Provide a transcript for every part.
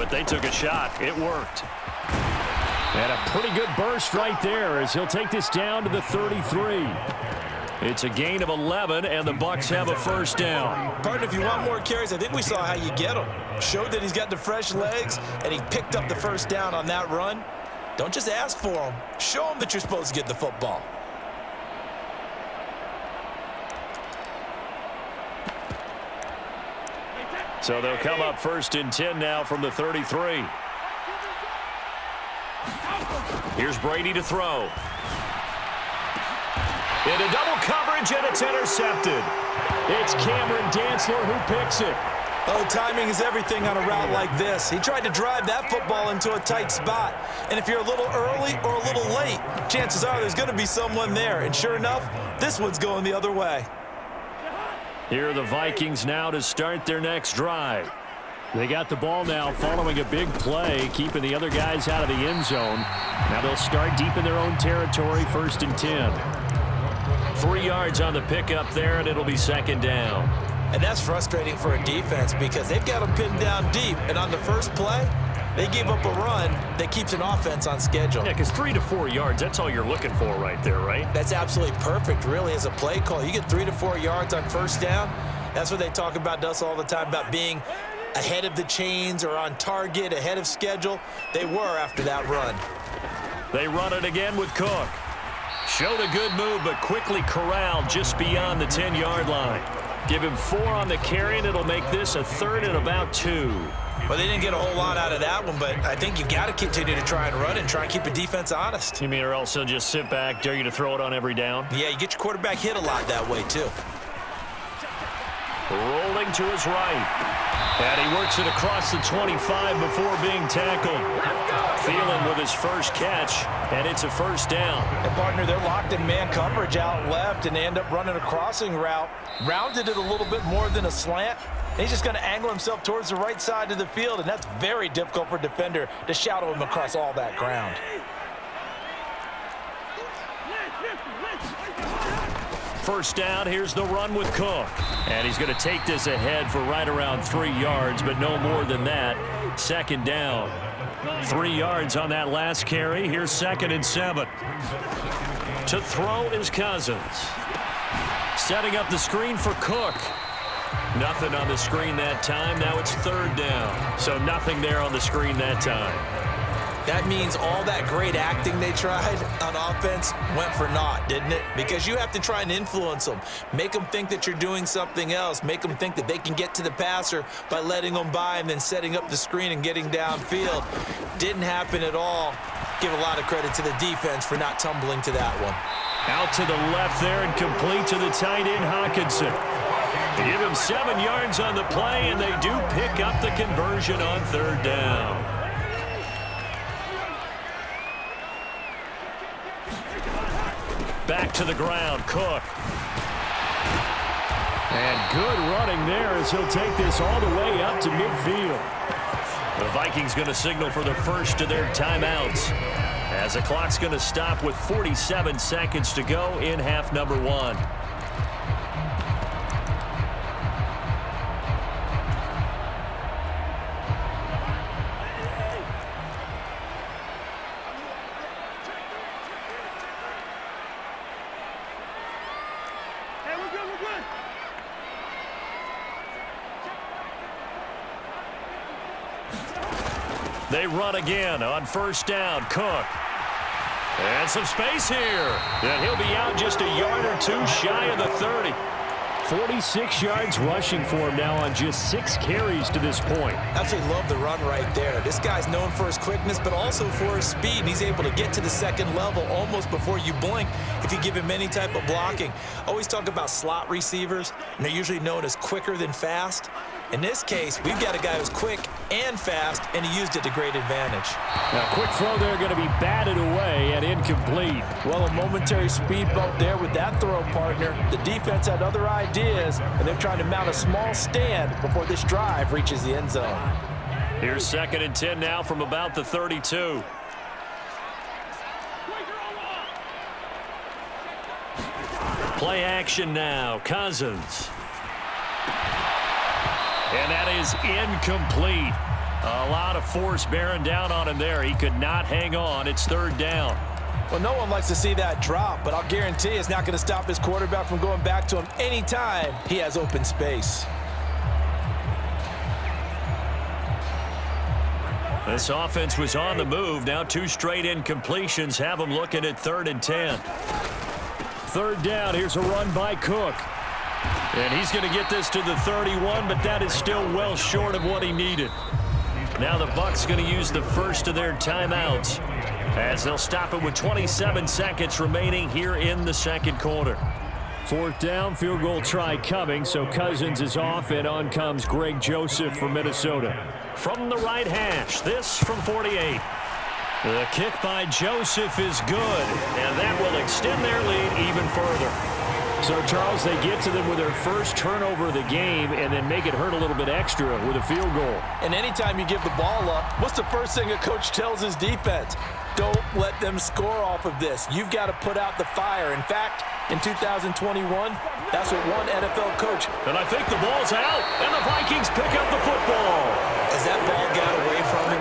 But they took a shot. It worked. And a pretty good burst right there as he'll take this down to the 33. It's a gain of 11, and the Bucs have a first down. Partner, if you want more carries, I think we saw how you get them. Showed that he's got the fresh legs, and he picked up the first down on that run. Don't just ask for them. Show them that you're supposed to get the football. So they'll come up 1st and 10 now from the 33. Here's Brady to throw. Into double coverage, and it's intercepted. It's Cameron Dantzler who picks it. Oh, timing is everything on a route like this. He tried to drive that football into a tight spot. And if you're a little early or a little late, chances are there's going to be someone there. And sure enough, this one's going the other way. Here are the Vikings now to start their next drive. They got the ball now following a big play, keeping the other guys out of the end zone. Now they'll start deep in their own territory, 1st and 10. 3 yards on the pickup there, and it'll be 2nd down. And that's frustrating for a defense because they've got them pinned down deep. And on the first play, they gave up a run that keeps an offense on schedule. Yeah, because 3 to 4 yards, that's all you're looking for right there, right? That's absolutely perfect, really, as a play call. You get 3 to 4 yards on first down. That's what they talk about us all the time, about being ahead of the chains or on target, ahead of schedule. They were after that run. They run it again with Cook. Showed a good move, but quickly corralled just beyond the 10-yard line. Give him 4 on the carry, and it'll make this a 3rd and about 2. Well, they didn't get a whole lot out of that one, but I think you've got to continue to try and run and try and keep the defense honest. You mean or else he'll just sit back, dare you to throw it on every down? Yeah, you get your quarterback hit a lot that way, too. Rolling to his right. And he works it across the 25 before being tackled. Thielen with his first catch, and it's a first down. And, partner, they're locked in man coverage out left, and they end up running a crossing route. Rounded it a little bit more than a slant. And he's just going to angle himself towards the right side of the field, and that's very difficult for a defender to shadow him across all that ground. First down, here's the run with Cook. And he's going to take this ahead for right around 3 yards, but no more than that. 2nd down. 3 yards on that last carry. Here's 2nd and 7. To throw is Cousins. Setting up the screen for Cook. Nothing on the screen that time. Now it's 3rd down. So nothing there on the screen that time. That means all that great acting they tried on offense went for naught, didn't it? Because you have to try and influence them. Make them think that you're doing something else. Make them think that they can get to the passer by letting them by and then setting up the screen and getting downfield. Didn't happen at all. Give a lot of credit to the defense for not tumbling to that one. Out to the left there and complete to the tight end, Hockenson. They give him 7 yards on the play, and they do pick up the conversion on 3rd down. Back to the ground, Cook. And good running there as he'll take this all the way up to midfield. The Vikings going to signal for the first of their timeouts, as the clock's going to stop with 47 seconds to go in half number 1. They run again on first down. Cook. And some space here. And he'll be out just a yard or two shy of the 30. 46 yards rushing for him now on just 6 carries to this point. Absolutely love the run right there. This guy's known for his quickness, but also for his speed. And he's able to get to the second level almost before you blink if you give him any type of blocking. Always talk about slot receivers, and they're usually known as quicker than fast. In this case, we've got a guy who's quick and fast, and he used it to great advantage. Now, quick throw there going to be batted away and incomplete. Well, a momentary speed bump there with that throw, partner. The defense had other ideas, and they're trying to mount a small stand before this drive reaches the end zone. Here's 2nd and 10 now from about the 32. Play action now. Cousins. And that is incomplete. A lot of force bearing down on him there. He could not hang on. It's third down. Well, no one likes to see that drop, but I'll guarantee it's not going to stop his quarterback from going back to him anytime he has open space. This offense was on the move. Now 2 straight incompletions have them looking at 3rd and 10. Third down. Here's a run by Cook. And he's going to get this to the 31, but that is still well short of what he needed. Now the Bucs going to use the first of their timeouts as they'll stop it with 27 seconds remaining here in the second quarter. 4th down, field goal try coming, so Cousins is off, and on comes Greg Joseph from Minnesota. From the right hash, this from 48. The kick by Joseph is good, and that will extend their lead even further. So, Charles, they get to them with their first turnover of the game and then make it hurt a little bit extra with a field goal. And anytime you give the ball up, what's the first thing a coach tells his defense? Don't let them score off of this. You've got to put out the fire. In fact, in 2021, that's what one NFL coach. And I think the ball's out, and the Vikings pick up the football. As that ball got away from him,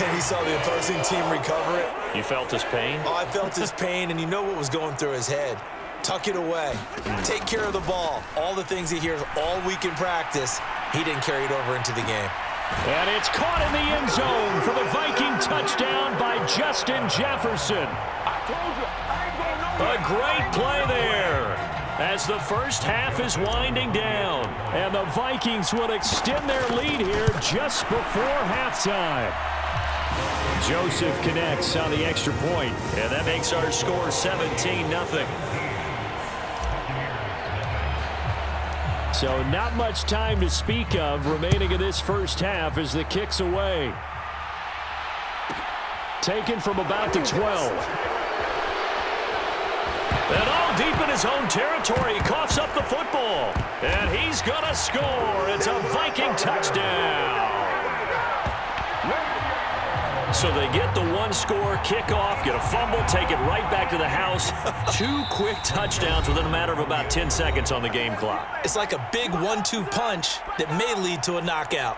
and he saw the opposing team recover it. You felt his pain? Oh, I felt his pain, and you know what was going through his head. Tuck it away. Take care of the ball. All the things he hears all week in practice, he didn't carry it over into the game. And it's caught in the end zone for the Viking touchdown by Justin Jefferson. A great play there as the first half is winding down. And the Vikings would extend their lead here just before halftime. Joseph connects on the extra point, and that makes our score 17-0. So not much time to speak of remaining in this first half as the kick's away. Taken from about the 12. And all deep in his own territory, he coughs up the football. And he's going to score. It's a Viking touchdown. So they get the one-score kickoff, get a fumble, take it right back to the house. 2 quick touchdowns within a matter of about 10 seconds on the game clock. It's like a big 1-2 punch that may lead to a knockout.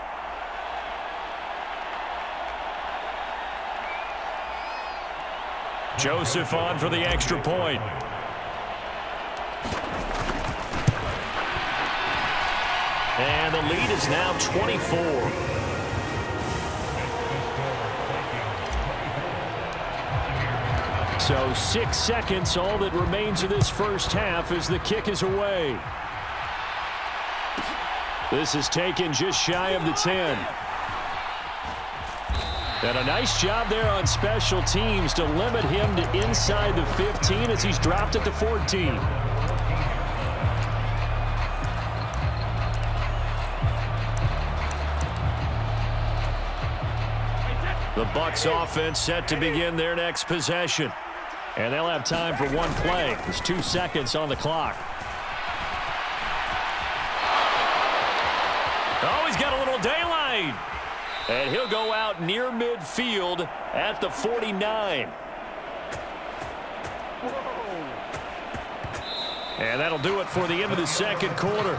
Joseph on for the extra point. And the lead is now 24. So 6 seconds, all that remains of this first half as the kick is away. This is taken just shy of the 10. And a nice job there on special teams to limit him to inside the 15 as he's dropped at the 14. The Bucs offense set to begin their next possession. And they'll have time for one play. There's 2 seconds on the clock. Oh, he's got a little daylight. And he'll go out near midfield at the 49. And that'll do it for the end of the second quarter.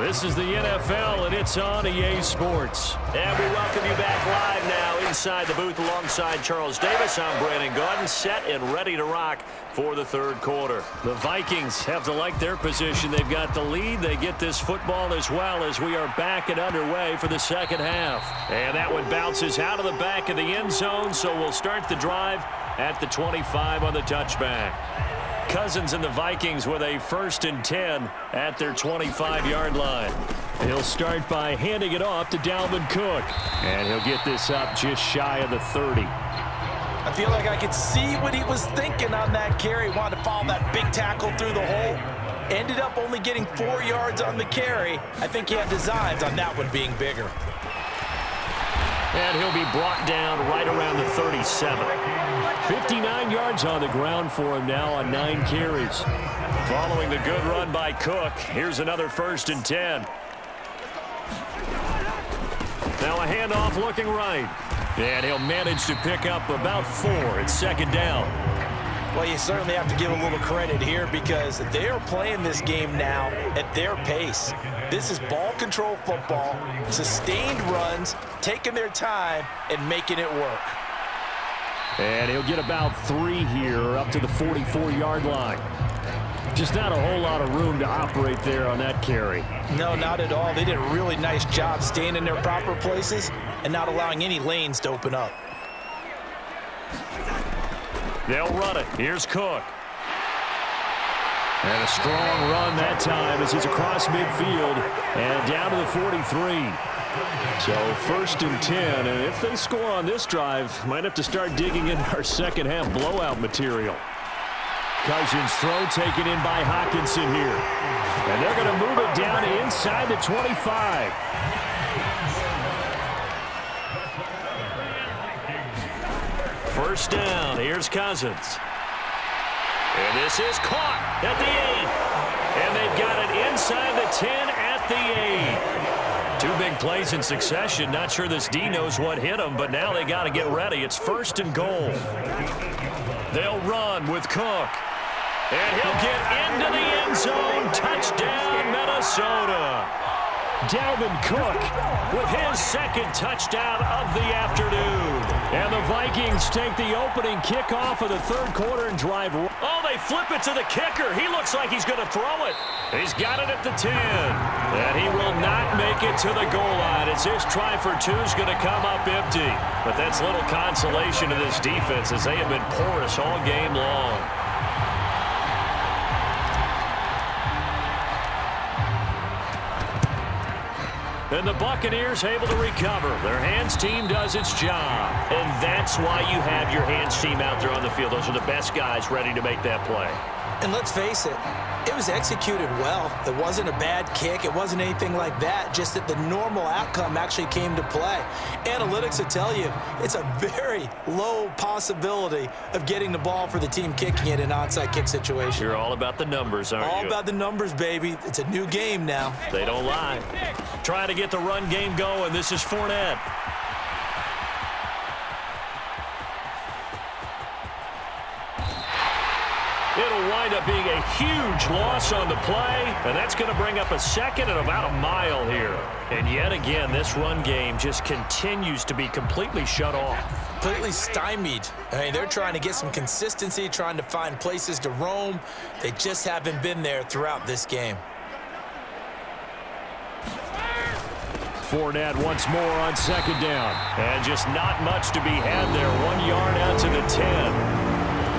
This is the NFL, and it's on EA Sports. And we welcome you back live now inside the booth alongside Charles Davis. I'm Brandon Gaudin, set and ready to rock for the third quarter. The Vikings have to like their position. They've got the lead. They get this football as well as we are back and underway for the second half. And that one bounces out of the back of the end zone, so we'll start the drive at the 25 on the touchback. Cousins and the Vikings with a 1st and 10 at their 25-yard line. He'll start by handing it off to Dalvin Cook. And he'll get this up just shy of the 30. I feel like I could see what he was thinking on that carry. Wanted to follow that big tackle through the hole. Ended up only getting 4 yards on the carry. I think he had designs on that one being bigger. And he'll be brought down right around the 37. 59 yards on the ground for him now on 9 carries. Following the good run by Cook, here's another 1st and 10. Now a handoff looking right. And he'll manage to pick up about 4 at 2nd down. Well, you certainly have to give a little credit here because they are playing this game now at their pace. This is ball control football, sustained runs, taking their time and making it work. And he'll get about 3 here up to the 44-yard line. Just not a whole lot of room to operate there on that carry. No, not at all. They did a really nice job staying in their proper places and not allowing any lanes to open up. They'll run it. Here's Cook. And a strong run that time as he's across midfield and down to the 43. So 1st and 10, and if they score on this drive, might have to start digging into our second half blowout material. Cousins' throw taken in by Hawkinson here. And they're going to move it down to inside the 25. First down, here's Cousins. And this is caught at the 8. And they've got it inside the 10 at the 8. 2 big plays in succession. Not sure this D knows what hit him, but now they got to get ready. It's 1st and goal. They'll run with Cook. And he'll get into the end zone. Touchdown, Minnesota. Dalvin Cook with his 2nd touchdown of the afternoon. And the Vikings take the opening kickoff of the 3rd quarter and drive. Oh, they flip it to the kicker. He looks like he's going to throw it. He's got it at the 10. And he will not make it to the goal line as this try for 2 is going to come up empty. But that's little consolation to this defense as they have been porous all game long. And the Buccaneers able to recover. Their hands team does its job. And that's why you have your hands team out there on the field. Those are the best guys ready to make that play. And let's face it, it was executed well. It wasn't a bad kick. It wasn't anything like that. Just that the normal outcome actually came to play. Analytics will tell you it's a very low possibility of getting the ball for the team kicking it in an onside kick situation. You're all about the numbers, aren't you? All about the numbers, baby. It's a new game now. They don't lie. Trying to get the run game going. This is Fournette. It'll wind up being a huge loss on the play, and that's going to bring up a 2nd and about a mile here. And yet again, this run game just continues to be completely shut off. Completely stymied. I mean, they're trying to get some consistency, trying to find places to roam. They just haven't been there throughout this game. Fournette once more on 2nd down. And just not much to be had there. 1 yard out to the 10.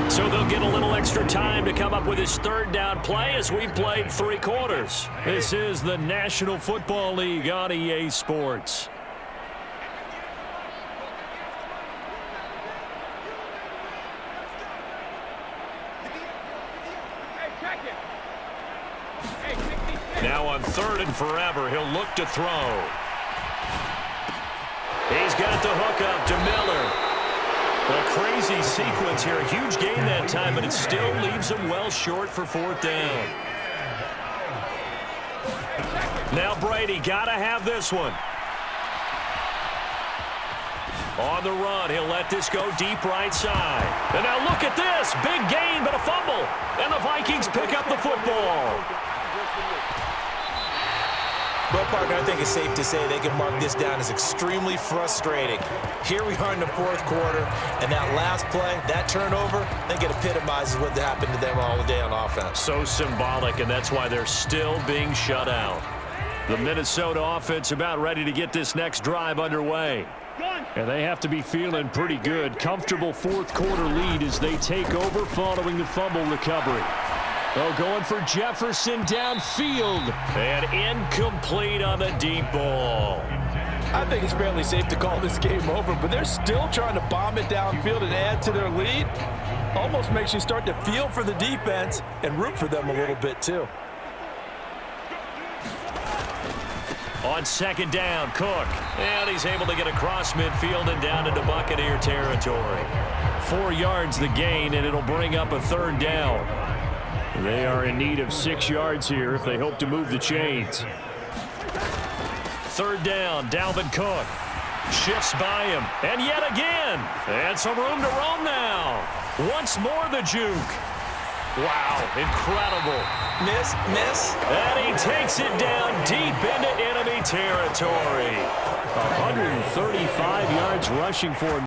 So they'll get a little extra time to come up with his 3rd down play as we've played 3 quarters. This is the National Football League on EA Sports. Now on 3rd and forever, he'll look to throw. He's got the hook up to Miller. A crazy sequence here. A huge gain that time, but it still leaves him well short for 4th down. Now Brady got to have this one. On the run, he'll let this go deep right side. And now look at this. Big gain, but a fumble. And the Vikings pick up the football. Well, partner, I think it's safe to say they can mark this down as extremely frustrating. Here we are in the 4th quarter, and that last play, that turnover, I think it epitomizes what happened to them all day on offense. So symbolic, and that's why they're still being shut out. The Minnesota offense about ready to get this next drive underway. And they have to be feeling pretty good. Comfortable 4th quarter lead as they take over following the fumble recovery. Oh, going for Jefferson downfield. And incomplete on the deep ball. I think it's fairly safe to call this game over, but they're still trying to bomb it downfield and add to their lead. Almost makes you start to feel for the defense and root for them a little bit, too. On 2nd down, Cook. And he's able to get across midfield and down into Buccaneer territory. 4 yards the gain, and it'll bring up a 3rd down. They are in need of 6 yards here if they hope to move the chains. 3rd down, Dalvin Cook. Shifts by him. And yet again. And some room to roam now. Once more the juke. Wow, incredible. Miss. And he takes it down deep into enemy territory. 135 yards rushing for